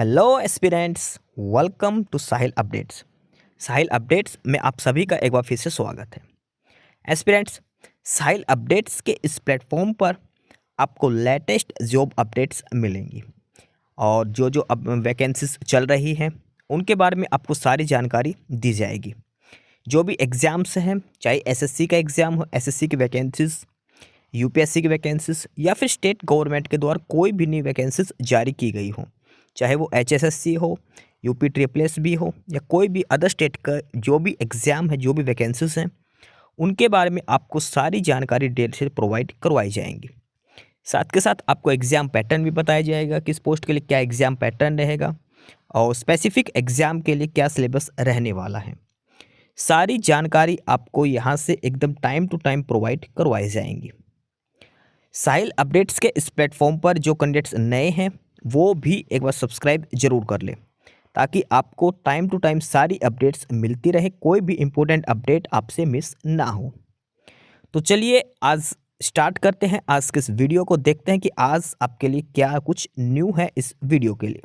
Hello aspirants, welcome to Sahil updates. Sahil updates में आप सभी का एक बार फिर से स्वागत है। एस्पिरेंट्स, साहिल अपडेट्स के इस प्लेटफॉर्म पर आपको लेटेस्ट जॉब अपडेट्स मिलेंगी और जो अब वैकेंसीज चल रही हैं उनके बारे में आपको सारी जानकारी दी जाएगी। जो भी एग्ज़ाम्स हैं, चाहे एसएससी का एग्ज़ाम हो, एसएससी की वैकेंसीज, यूपीएससी की वैकेंसीज या फिर स्टेट गवर्नमेंट के द्वारा कोई भी नई वैकेंसीज जारी की गई हो, चाहे वो एचएसएससी हो, यूपी ट्रिपल एस भी हो या कोई भी अदर स्टेट का जो भी एग्ज़ाम है, जो भी वैकेंसीज हैं, उनके बारे में आपको सारी जानकारी डिटेल से प्रोवाइड करवाई जाएंगी। साथ के साथ आपको एग्ज़ाम पैटर्न भी बताया जाएगा, किस पोस्ट के लिए क्या एग्ज़ाम पैटर्न रहेगा और स्पेसिफिक एग्ज़ाम के लिए क्या सिलेबस रहने वाला है। सारी जानकारी आपको यहाँ से एकदम टाइम टू टाइम प्रोवाइड करवाई जाएंगी। साहिल अपडेट्स के इस प्लेटफॉर्म पर जो कैंडिडेट्स नए हैं वो भी एक बार सब्सक्राइब जरूर कर लें, ताकि आपको टाइम टू टाइम सारी अपडेट्स मिलती रहे, कोई भी इम्पोर्टेंट अपडेट आपसे मिस ना हो। तो चलिए आज स्टार्ट करते हैं, आज के इस वीडियो को देखते हैं कि आज आपके लिए क्या कुछ न्यू है इस वीडियो के लिए।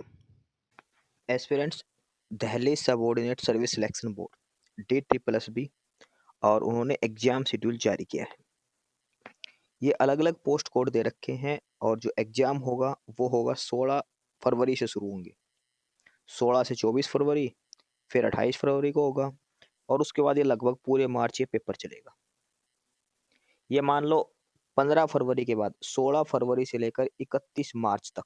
Aspirants Delhi subordinate service selection board DSSB और उन्होंने एग्जाम शेड्यूल जारी किया है। ये अलग अलग पोस्ट कोड दे रखे हैं और जो एग्जाम होगा वो होगा 16 फरवरी से शुरू होंगे। 16 से 24 फरवरी, फिर 28 फरवरी को होगा और उसके बाद ये लगभग पूरे मार्च ये पेपर चलेगा। ये मान लो 15 फरवरी के बाद 16 फरवरी से लेकर 31 मार्च तक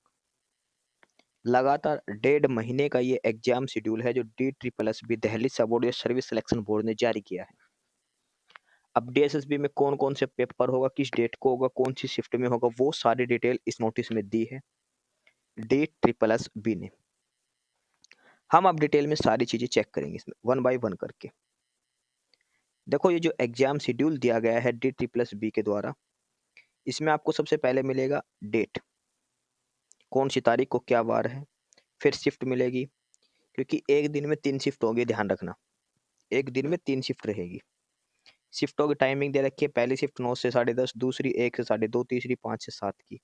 लगातार 1.5 महीने का ये एग्जाम शेड्यूल है जो DSSB Delhi subordinate service selection board ने जारी किया है। अब DSSB में कौन कौन से पेपर होगा, किस डेट को होगा, कौन सी शिफ्ट में होगा, वो सारी डिटेल इस नोटिस में दी है DSSB ने। हम अब डिटेल में सारी चीजें चेक करेंगे इसमें वन बाय वन करके। देखो, ये जो एग्जाम शेड्यूल दिया गया है DSSB के द्वारा, इसमें आपको सबसे पहले मिलेगा डेट, कौन सी तारीख को क्या वार है। फिर शिफ्ट मिलेगी, क्योंकि एक दिन में 3 शिफ्ट होगी, ध्यान रखना, एक दिन में 3 शिफ्ट रहेगी। शिफ्टों की टाइमिंग दे रखी है, पहली शिफ्ट 9 से 10:30, दूसरी 1 से 2:30, तीसरी 5 से 7 की।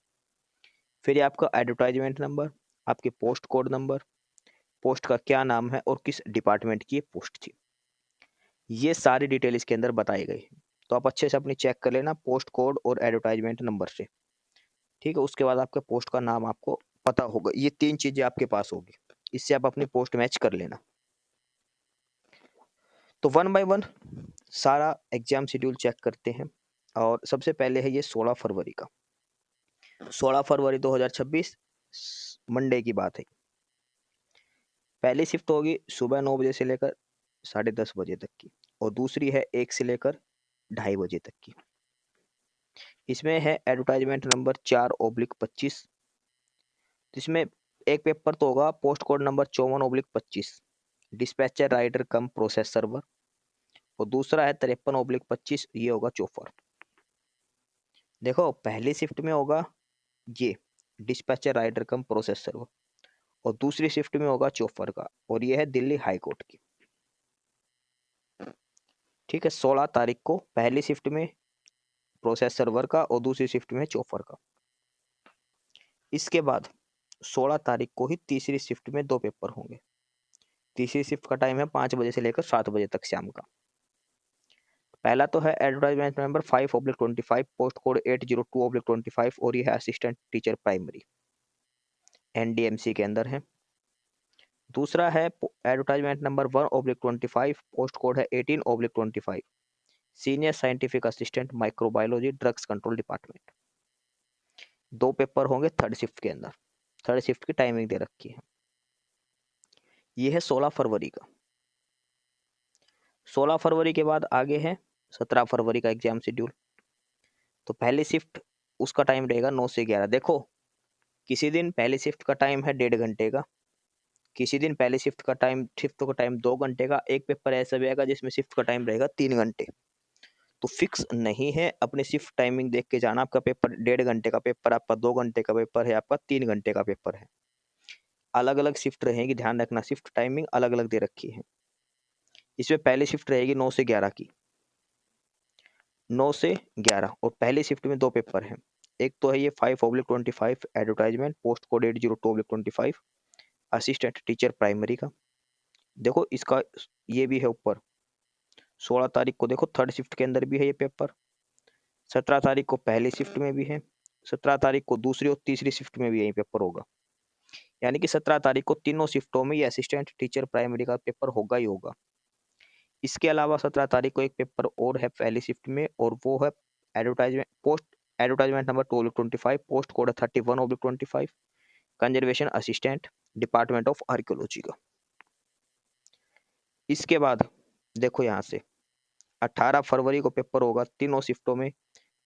फिर ये आपका एडवर्टाइजमेंट नंबर, आपके पोस्ट कोड नंबर, पोस्ट का क्या नाम है और किस डिपार्टमेंट की ये पोस्ट थी, ये सारी डिटेल इसके अंदर बताई गई है। तो आप अच्छे से अपनी चेक कर लेना पोस्ट कोड और एडवर्टाइजमेंट नंबर से, ठीक है। उसके बाद आपके पोस्ट का नाम आपको पता होगा, ये 3 चीजें आपके पास होगी, इससे आप अपनी पोस्ट मैच कर लेना। तो वन बाय वन सारा एग्जाम शेड्यूल चेक करते हैं और सबसे पहले है ये 16 फरवरी का। 16 फरवरी 2026 मंडे की बात है। पहली शिफ्ट होगी सुबह 9 बजे से लेकर 10:30 बजे तक की और दूसरी है 1 से लेकर 2:30 बजे तक की। इसमें है एडवर्टाइजमेंट नंबर 4/25। इसमें एक पेपर तो होगा post code number 54/25, dispatcher writer cum process server, और दूसरा है 53/25, ये होगा चोफर। देखो, पहली शिफ्ट में होगा ये dispatcher writer cum process server और दूसरी शिफ्ट में होगा चोफर का, और ये है दिल्ली हाई कोर्ट की। ठीक है, 16 तारीख को पहली शिफ्ट में प्रोसेस सर्वर का और दूसरी शिफ्ट में चोफर का। इसके बाद 16 तारीख को ही तीसरी शिफ्ट में 2 पेपर होंगे। तीसरी शिफ्ट का टाइम है 5 बजे से लेकर 7 बजे तक शाम का। पहला तो है एडवर्टाइजमेंट नंबर 5/25, पोस्ट कोड 802/25 और ये है असिस्टेंट टीचर प्राइमरी, NDMC के अंदर है। दूसरा है एडवर्टाइजमेंट नंबर 1/25, पोस्ट कोड है 18/25, senior scientific assistant microbiology drugs control department. 2 paper होंगे थर्ड शिफ्ट के अंदर, थर्ड शिफ्ट की टाइमिंग दे रखी है। ये है 16 फरवरी का। 16 फरवरी के बाद आगे है 17 फरवरी का एग्जाम शेड्यूल। तो पहली शिफ्ट उसका टाइम रहेगा 9 से 11। देखो, किसी दिन पहली शिफ्ट का टाइम है 1.5 घंटे का, किसी दिन पहली शिफ्ट का टाइम 2 घंटे का, एक पेपर ऐसा भी आएगा जिसमें शिफ्ट का टाइम रहेगा 3 घंटे। तो फिक्स नहीं है, अपनी शिफ्ट टाइमिंग देख के जाना। आपका पेपर 1.5 घंटे का पेपर, आपका 2 घंटे का पेपर है, आपका 3 घंटे का पेपर है, अलग अलग शिफ्ट रहेगी, ध्यान रखना, शिफ्ट टाइमिंग अलग अलग दे रखी है। इसमें पहली शिफ्ट रहेगी 9 से 11 की, 9 से 11, और पहली शिफ्ट में 2 पेपर हैं। एक तो है ये 5/25 advertisement, post code 802/25, assistant teacher primary का। देखो इसका ये भी है ऊपर, 16 तारीख को देखो थर्ड शिफ्ट के अंदर भी है ये पेपर, 17 तारीख को पहली शिफ्ट में भी है, 17 तारीख को दूसरी और तीसरी शिफ्ट में भी यही पेपर होगा। यानी कि 17 तारीख को तीनों शिफ्टों में ये असिस्टेंट टीचर प्राइमरी का पेपर होगा ही होगा। इसके अलावा 17 तारीख को एक पेपर और है पहली शिफ्ट में, और वो है एडवर्टाइजमेंट नंबर 2/25, पोस्ट कोड है 31/25, conservation assistant, department of archaeology का। इसके बाद देखो यहाँ से 18 फरवरी को पेपर होगा तीनों शिफ्टों में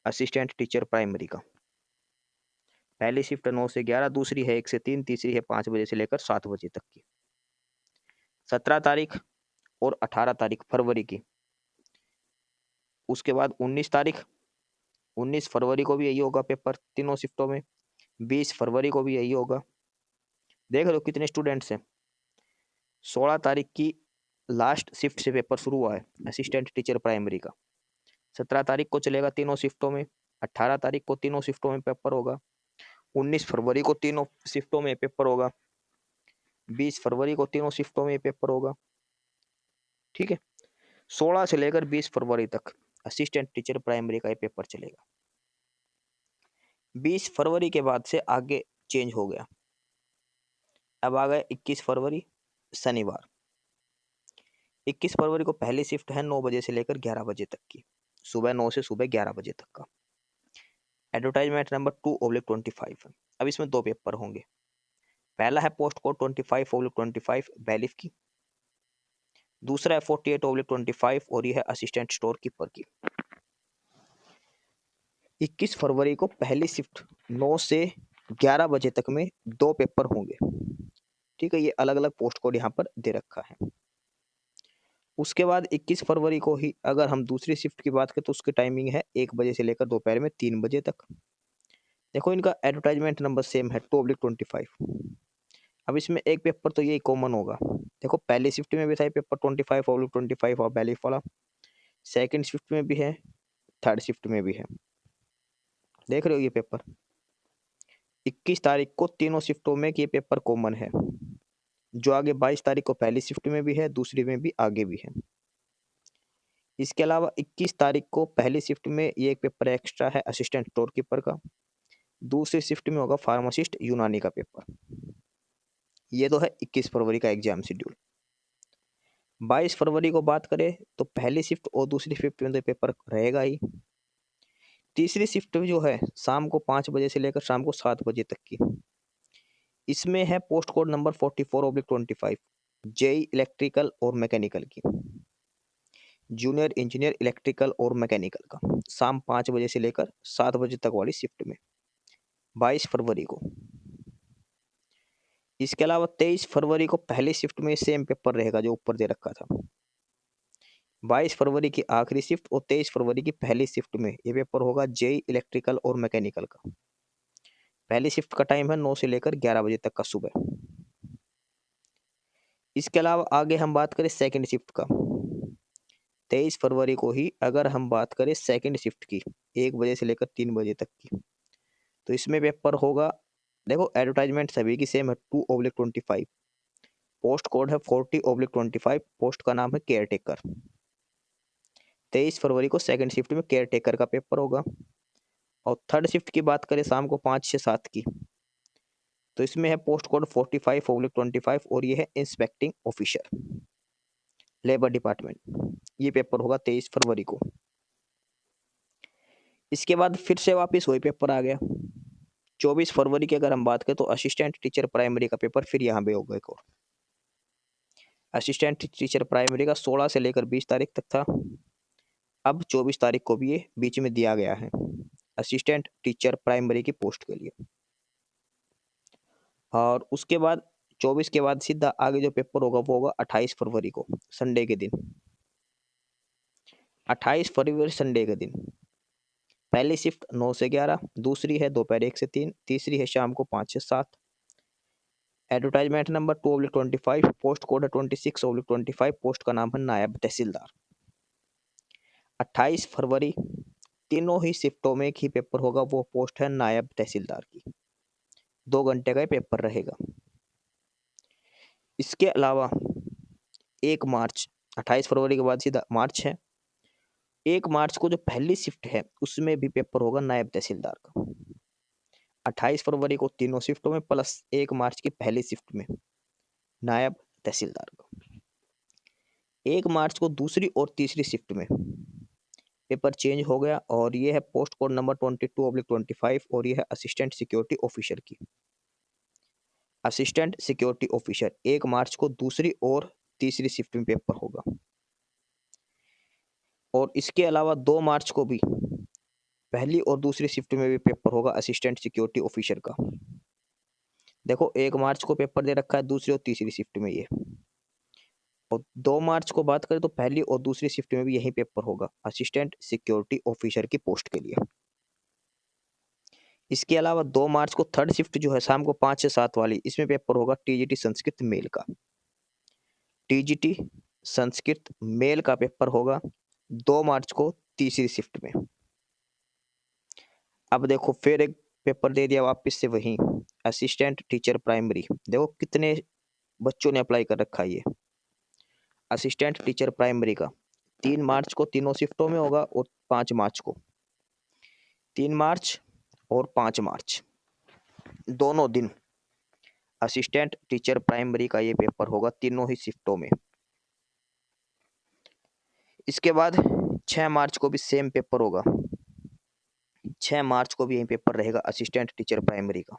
असिस्टेंट टीचर प्राइमरी का। पहली शिफ्ट 9 से 11, दूसरी है 1 से 3, तीसरी है 5 बजे से लेकर 7 बजे तक की। 17 तारीख और 18 तारीख फरवरी की। उसके बाद 19 तारीख, 19 फरवरी को भी यही होगा पेपर तीनों शिफ्टों में, 20 फरवरी को भी यही होगा। देख लो कितने स्टूडेंट्स हैं। 16 तारीख की लास्ट शिफ्ट से पेपर शुरू हुआ है असिस्टेंट टीचर प्राइमरी का, 17 तारीख को चलेगा तीनों शिफ्टों में, 18 तारीख को तीनों शिफ्टों में पेपर होगा, 19 फरवरी को तीनों शिफ्टों में पेपर होगा, 20 फरवरी को तीनों शिफ्टों में पेपर होगा। ठीक है, 16 से लेकर 20 फरवरी तक असिस्टेंट टीचर प्राइमरी का ये पेपर चलेगा। 20 फरवरी के बाद से आगे चेंज हो गया, अब आ गया 21 फरवरी शनिवार। 21 फरवरी को पहली शिफ्ट है 9 बजे से लेकर 11 बजे तक की, सुबह 9 से सुबह 11 बजे तक का। एडवर्टाइजमेंट नंबर 2/25 है। अब इसमें दो पेपर होंगे, पहला है पोस्ट कोड 25/25 बैलिफ की, दूसरा है 48/25 और यह है असिस्टेंट स्टोर कीपर की। 21 फरवरी को पहली शिफ्ट 9 से 11 बजे तक में दो पेपर होंगे। ठीक है, ये अलग अलग पोस्ट कोड यहाँ पर दे रखा है। उसके बाद 21 फरवरी को ही अगर हम दूसरी शिफ्ट की बात करें तो उसकी टाइमिंग है 1 बजे से लेकर दोपहर में 3 बजे तक। देखो इनका एडवर्टाइजमेंट नंबर सेम है 2/25। अब इसमें एक पेपर तो यही कॉमन होगा। देखो पहली शिफ्ट में भी था ये पेपर 25/25 और बैलिफ वाला, सेकंड शिफ्ट में भी है, थर्ड शिफ्ट में भी है। देख रहे हो ये पेपर 21 तारीख को तीनों शिफ्टों में ये पेपर कॉमन है, जो आगे 22 तारीख को पहली शिफ्ट में भी है, दूसरी में भी आगे भी है। इसके अलावा 21 तारीख को पहली शिफ्ट में ये एक पेपर एक्स्ट्रा है असिस्टेंट स्टोर कीपर का, दूसरी शिफ्ट में होगा फार्मासिस्ट यूनानी का पेपर। ये तो है 21 फरवरी का एग्जाम शेड्यूल। 22 फरवरी को बात करें तो पहली शिफ्ट और दूसरी शिफ्ट में तो पेपर रहेगा ही। तीसरी शिफ्ट जो है शाम को 5 बजे से लेकर शाम को 7 बजे तक की, इसमें है post code number 44/25 JE electrical और मैकेनिकल की, जूनियर इंजीनियर इलेक्ट्रिकल और मैकेनिकल का, शाम 5 बजे से लेकर 7 बजे तक वाली शिफ्ट में 22 फरवरी को। इसके अलावा 23 फरवरी को पहली शिफ्ट में सेम पेपर रहेगा जो ऊपर दे रखा था। 22 फरवरी की आखिरी शिफ्ट और 23 फरवरी की पहली शिफ्ट में ये पेपर होगा जेई इलेक्ट्रिकल और मैकेनिकल का। पहली शिफ्ट का टाइम है 9 से लेकर 11 बजे तक का सुबह। इसके अलावा आगे हम बात करें सेकंड शिफ्ट का, 23 फरवरी को ही अगर हम बात करें सेकंड शिफ्ट की 1 बजे से लेकर 3 बजे तक की, तो इसमें पेपर होगा। देखो एडवर्टाइजमेंट सभी की सेम है 2/25, पोस्ट कोड है 40/25, पोस्ट का नाम है केयर टेकर। 23 फरवरी को सेकंड शिफ्ट में केयर टेकर का पेपर होगा। और थर्ड शिफ्ट की बात करें शाम को 5 से 7 की, तो इसमें है पोस्ट कोड 45/25 और ये है इंस्पेक्टिंग ऑफिसर लेबर डिपार्टमेंट। ये पेपर होगा 23 फरवरी को। इसके बाद फिर से वापस वही पेपर आ गया। 24 फरवरी की अगर हम बात करें तो असिस्टेंट टीचर प्राइमरी का पेपर फिर यहाँ पे होगा एक और। असिस्टेंट टीचर प्राइमरी का 16 से लेकर 20 तारीख तक था, अब 24 तारीख को भी ये बीच में दिया गया है असिस्टेंट टीचर प्राइमरी की पोस्ट के लिए। और उसके बाद 24 के बाद सीधा आगे जो पेपर होगा वो होगा 28 फरवरी को संडे के दिन। 28 फरवरी संडे के दिन पहली शिफ्ट 9 से 11, दूसरी है दोपहर 1 से 3, तीसरी है शाम को 5 से 7। एडवर्टाइजमेंट नंबर 2/25, पोस्ट कोड है 26/25, पोस्ट का नाम है नायब तहसीलदार। 28 फरवरी तीनों ही शिफ्टों में एक ही पेपर होगा, वो पोस्ट है नायब तहसीलदार की। 2 घंटे का ये पेपर रहेगा। इसके अलावा 1 मार्च, 28 फरवरी के बाद सीधा मार्च है। 1 मार्च को जो पहली शिफ्ट है उसमें भी पेपर होगा नायब तहसीलदार का। 28 फरवरी को तीनों शिफ्टों में प्लस 1 मार्च की पहली शिफ्ट में नायब तहसीलदार का। 1 मार्च को दूसरी और तीसरी शिफ्ट में पेपर चेंज हो गया और ये है पोस्ट कोड नंबर 22/25 और ये है असिस्टेंट सिक्योरिटी ऑफिसर की। असिस्टेंट सिक्योरिटी ऑफिसर 1 मार्च को दूसरी और तीसरी शिफ्ट में पेपर होगा। और इसके अलावा 2 मार्च को भी पहली और दूसरी शिफ्ट में भी पेपर होगा असिस्टेंट सिक्योरिटी ऑफिसर का। देखो 1 मार्च को पेपर दे रखा है दूसरी और तीसरी शिफ्ट में ये, और 2 मार्च को बात करें तो पहली और दूसरी शिफ्ट में भी यही पेपर होगा असिस्टेंट सिक्योरिटी ऑफिसर की पोस्ट के लिए। इसके अलावा 2 मार्च को थर्ड शिफ्ट जो है शाम को 5 से 7 वाली, इसमें पेपर होगा टीजीटी संस्कृत मेल का। टीजीटी संस्कृत मेल का पेपर होगा 2 मार्च को तीसरी शिफ्ट में। अब देखो फिर एक पेपर दे दिया वापस से वही असिस्टेंट टीचर प्राइमरी। देखो कितने बच्चों ने अप्लाई कर रखा है ये असिस्टेंट टीचर प्राइमरी का। 3 मार्च को तीनों शिफ्टों में होगा और 5 मार्च को, 3 मार्च और 5 मार्च दोनों दिन असिस्टेंट टीचर प्राइमरी का ये पेपर होगा तीनों ही शिफ्टों में। इसके बाद 6 मार्च को भी सेम पेपर होगा। 6 मार्च को भी यही पेपर रहेगा असिस्टेंट टीचर प्राइमरी का।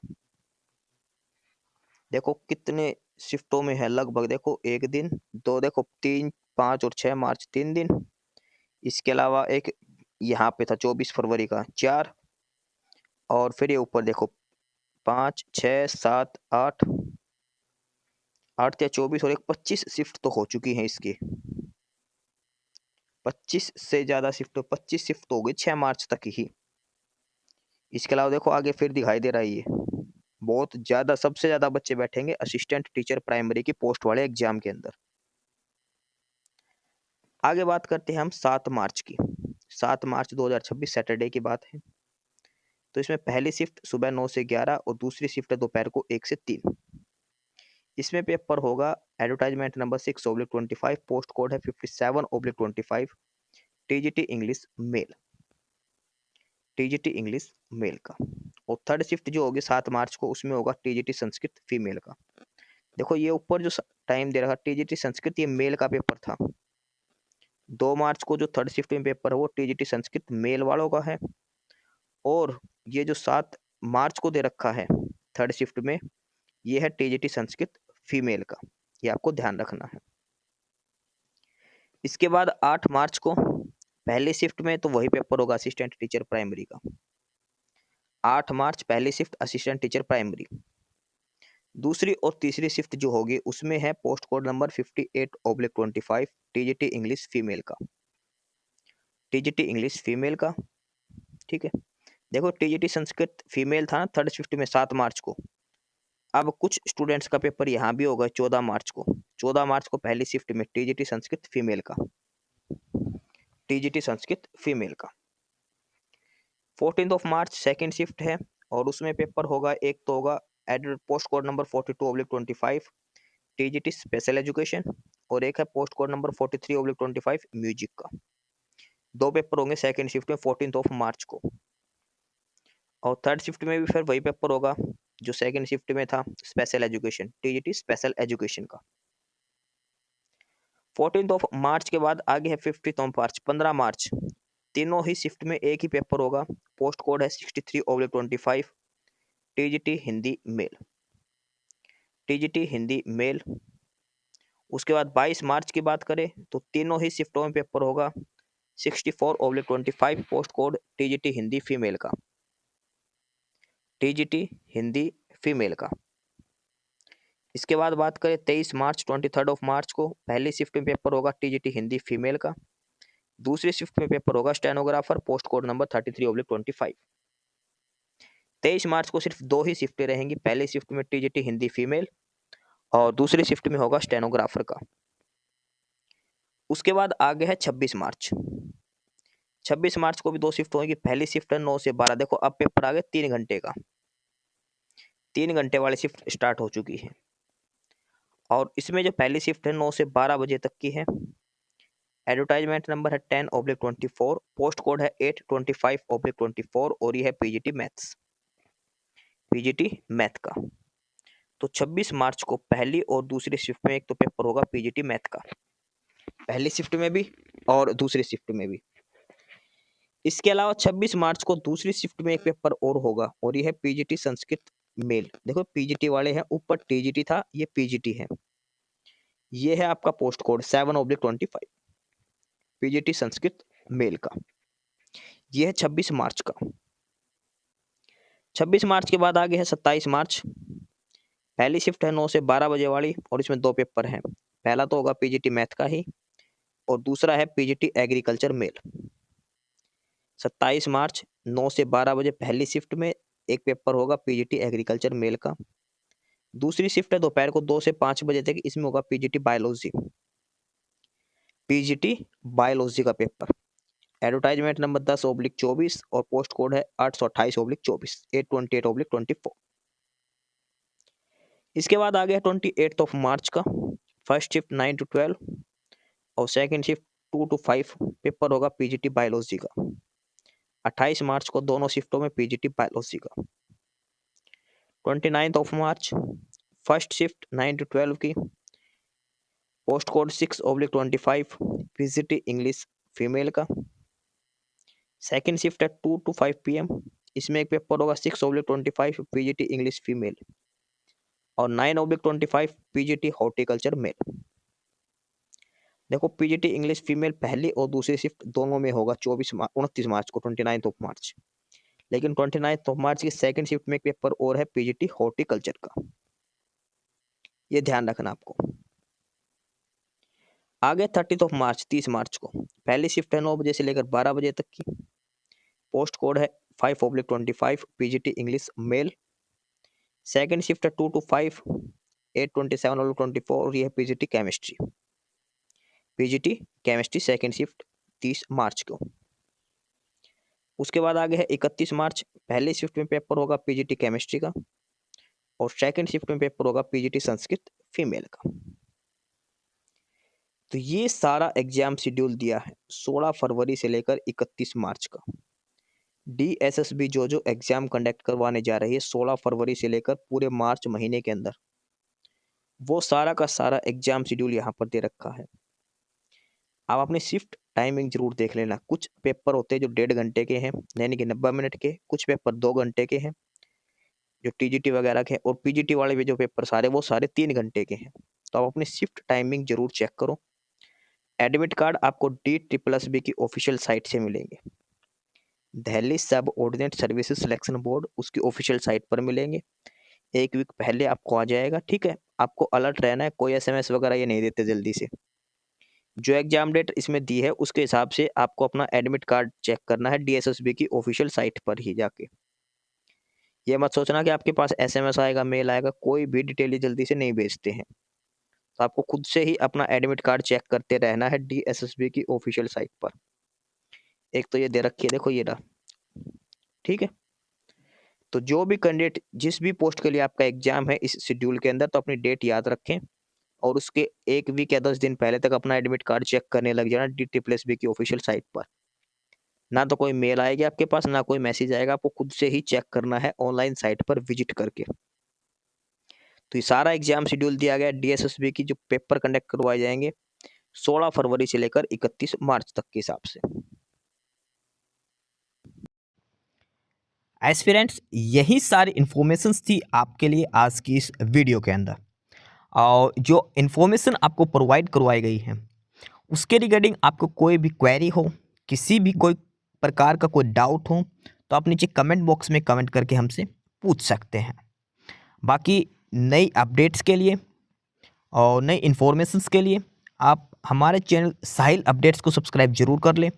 देखो कितने शिफ्टों में है लगभग, देखो 1 दिन, 2, देखो 3, 5 और 6 मार्च 3 दिन। इसके अलावा एक यहाँ पे था 24 फरवरी का 4, और फिर ये ऊपर देखो 5, 6, 7, 8, 8 या 24 और एक 25 शिफ्ट तो हो चुकी हैं इसकी। 25 से ज़्यादा शिफ्ट, 25 शिफ्ट तो हो गई 6 मार्च तक ही। इसके अलावा देखो आगे फिर दिखाई दे रहा है ये बहुत ज़्यादा, सबसे ज़्यादा बच्चे बैठेंगे असिस्टेंट टीचर प्राइमरी की पोस्ट वाले एग्जाम के अंदर। आगे बात करते हैं हम 7 मार्च की। 7 मार्च 2026 सैटरडे की बात है। तो इसमें पहली शिफ्ट सुबह 9 से 11 और दूसरी शिफ्ट दोपहर को 1 से 3। इसमें पेपर होगा एडवर्टाइजमेंट नंबर 6/25, पोस्ट कोड है 57/25, TGT English male, TGT English male का। और थर्ड शिफ्ट जो होगी 7 मार्च को, उसमें होगा टीजीटी संस्कृत फीमेल का। देखो ये ऊपर जो टाइम दे रखा टीजीटी संस्कृत, ये मेल का पेपर था। 2 मार्च को जो थर्ड शिफ्ट में पेपर है वो टीजीटी संस्कृत मेल वालों का है, और ये जो 7 मार्च को दे रखा है थर्ड शिफ्ट में, ये है टीजीटी संस्कृत फीमेल का। ये आपको ध्यान रखना है। इसके बाद 8 मार्च को पहली शिफ्ट में तो वही पेपर होगा असिस्टेंट टीचर प्राइमरी का। 8 मार्च पहली शिफ्ट असिस्टेंट टीचर प्राइमरी। दूसरी और तीसरी शिफ्ट जो होगी उसमें है post code number 58/25, TGT English female का, टीजीटी इंग्लिश फीमेल का। ठीक है, देखो टीजीटी संस्कृत फीमेल था ना थर्ड शिफ्ट में 7 मार्च को। अब कुछ स्टूडेंट्स का पेपर यहाँ भी होगा 14 मार्च को। 14 मार्च को पहली शिफ्ट में टीजीटी संस्कृत फीमेल का, टीजीटी संस्कृत फीमेल का। 14 मार्च सेकेंड शिफ्ट है और उसमें पेपर होगा, एक तो होगा aided post code number 42/25, TGT special education, और एक है पोस्ट कोड नंबर 43/25 म्यूजिक का। 2 पेपर होंगे सेकेंड शिफ्ट में 14 मार्च को। और थर्ड शिफ्ट में भी फिर वही पेपर होगा जो सेकेंड शिफ्ट में था, special education, TGT special education का। 14 मार्च के बाद आगे है 15 मार्च, 15 मार्च। तीनों ही शिफ्ट में एक ही पेपर होगा, पोस्ट कोड है 63/25, TGT Hindi male, TGT Hindi male. उसके बाद 22 मार्च की बात करें तो तीनों ही शिफ्टों में पेपर होगा 64/25, post code TGT Hindi female का, टीजीटी हिंदी फीमेल का। इसके बाद बात करें 23 मार्च, 23 मार्च को पहली शिफ्ट में पेपर होगा टीजीटी हिंदी फीमेल का। दूसरी शिफ्ट में पेपर होगा स्टेनोग्राफर, पोस्ट कोड नंबर 33/25। 23 मार्च को सिर्फ 2 ही शिफ्टें रहेंगी, पहली शिफ्ट में टीजीटी हिंदी फीमेल और दूसरी शिफ्ट में होगा स्टेनोग्राफर का। उसके बाद आगे है 26 मार्च। 26 मार्च को भी 2 शिफ्ट होंगी, पहली शिफ्ट है 9 से 12। देखो अब पेपर आ गए 3 घंटे का, 3 घंटे वाली शिफ्ट स्टार्ट हो चुकी है। और इसमें जो पहली शिफ्ट है 9 से 12 बजे तक की है। एडवर्टाइजमेंट नंबर है 10/24, पोस्ट कोड है 825/24 और ये है पीजीटी मैथ का। तो 26 मार्च को पहली और दूसरी शिफ्ट में एक तो पेपर होगा पीजीटी मैथ का, पहली शिफ्ट में भी और दूसरी शिफ्ट में भी। इसके अलावा 26 मार्च को दूसरी शिफ्ट में एक पेपर और होगा और ये है पीजीटी संस्कृत मेल। देखो पीजीटी वाले हैं, ऊपर टीजीटी था, ये पीजीटी है। ये है आपका post code 7/25 PGT Sanskrit male का। ये है 26 मार्च का। 26 मार्च के बाद आगे है 27 मार्च। पहली शिफ्ट है 9 से 12 बजे वाली और इसमें 2 पेपर हैं। पहला तो होगा पीजीटी मैथ का ही और दूसरा है पीजीटी एग्रीकल्चर मेल। 27 मार्च 9 से 12 बजे पहली शिफ्ट में एक पेपर होगा पीजीटी एग्रीकल्चर मेल का। दूसरी शिफ्ट है दोपहर को 2 से 5 बजे तक, इसमें होगा पीजीटी बायोलॉजी का पेपर। एडवर्टाइजमेंट नंबर 10/24 और पोस्ट कोड है 828/24 828/24। इसके बाद आ गया 28 मार्च का। फर्स्ट शिफ्ट 9 to 12 और सेकंड शिफ्ट 2 to 5 पेपर होगा पीजीटी बायोलॉजी का। 28 मार्च को दोनों शिफ्टों में पीजीटी बायोलॉजी का। 29 मार्च फर्स्ट शिफ्ट 9 to 12 की, post code 6/25 PGT English female का। सेकंड शिफ्ट है 2 to 5 PM, इसमें एक पेपर होगा 6/25 पीजीटी इंग्लिश फीमेल और 9/25 पीजीटी हॉर्टिकल्चर मेल। देखो पीजीटी इंग्लिश फीमेल पहली और दूसरी शिफ्ट दोनों में होगा 29 मार्च को, 29 मार्च। लेकिन 29 मार्च की सेकंड शिफ्ट में एक पेपर और है पीजीटी हॉर्टिकल्चर का, ये ध्यान रखना आपको। आगे 30 मार्च 30 मार्च को पहली शिफ्ट है 9 बजे से लेकर 12 बजे तक की। पोस्ट कोड है 5/25 PGT English male. Second shift है 2 to 5 827/24 और ये है पीजीटी केमिस्ट्री सेकंड शिफ्ट 30 मार्च को। उसके बाद आगे है 31 मार्च। पहली शिफ्ट में पेपर होगा पीजीटी केमिस्ट्री का और सेकंड शिफ्ट में पेपर होगा पीजीटी संस्कृत फीमेल का। तो ये सारा एग्जाम शेड्यूल दिया है 16 फरवरी से लेकर 31 मार्च का। डीएसएसबी जो एग्जाम कंडक्ट करवाने जा रही है 16 फरवरी से लेकर पूरे मार्च महीने के अंदर, वो सारा का सारा एग्जाम शेड्यूल यहाँ पर दे रखा है। आप अपनी शिफ्ट टाइमिंग जरूर देख लेना। कुछ पेपर होते हैं जो 1.5 घंटे के हैं, यानी कि 90 मिनट के, कुछ पेपर 2 घंटे के हैं जो टीजीटी वगैरह के, और पीजीटी वाले भी जो पेपर सारे वो सारे 3 घंटे के हैं। तो आप अपनी शिफ्ट टाइमिंग जरूर चेक करो। एडमिट कार्ड आपको DSSB की ऑफिशियल साइट से मिलेंगे। दिल्ली सब ऑर्डिनेट सर्विसेज सिलेक्शन बोर्ड उसकी ऑफिशियल साइट पर मिलेंगे। 1 वीक पहले आपको आ जाएगा, ठीक है। आपको अलर्ट रहना है, कोई SMS वगैरह ये नहीं देते जल्दी से। जो एग्जाम डेट इसमें दी है उसके हिसाब से आपको अपना एडमिट कार्ड चेक करना है DSSB की ऑफिशियल साइट पर ही जाके। ये मत सोचना कि आपके पास SMS आएगा, मेल आएगा, कोई भी डिटेल जल्दी से नहीं भेजते हैं। तो आपको खुद से ही अपना एडमिट कार्ड चेक करते रहना है DSSB की ऑफिशियल साइट पर। एक तो ये दे रखी है, देखो ये रहा, ठीक है। तो जो भी कैंडिडेट जिस भी पोस्ट के लिए आपका एग्जाम है इस शेड्यूल के अंदर, तो अपनी डेट याद रखें और उसके 1 वीक या 10 दिन पहले तक अपना एडमिट कार्ड चेक करने लग जाना DSSB की ऑफिशियल साइट पर। ना तो कोई मेल आएगी आपके पास, ना कोई मैसेज आएगा, आपको खुद से ही चेक करना है ऑनलाइन साइट पर विजिट करके। तो ये सारा एग्जाम शेड्यूल दिया गया DSSB की, जो पेपर कंडक्ट करवाए जाएंगे 16 फरवरी से लेकर 31 मार्च तक के हिसाब से। एस्पिरेंट्स, यही सारी इन्फॉर्मेशंस थी आपके लिए आज की इस वीडियो के अंदर। और जो इन्फॉर्मेशन आपको प्रोवाइड करवाई गई है उसके रिगार्डिंग आपको कोई भी क्वेरी हो, किसी भी कोई प्रकार का कोई डाउट हो, तो आप नीचे कमेंट बॉक्स में कमेंट करके हमसे पूछ सकते हैं। बाकी नई अपडेट्स के लिए और नई इन्फॉर्मेशंस के लिए आप हमारे चैनल साहिल अपडेट्स को सब्सक्राइब जरूर कर लें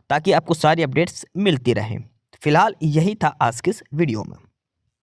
ताकि आपको सारी अपडेट्स मिलती रहें। फिलहाल यही था आज के इस वीडियो में।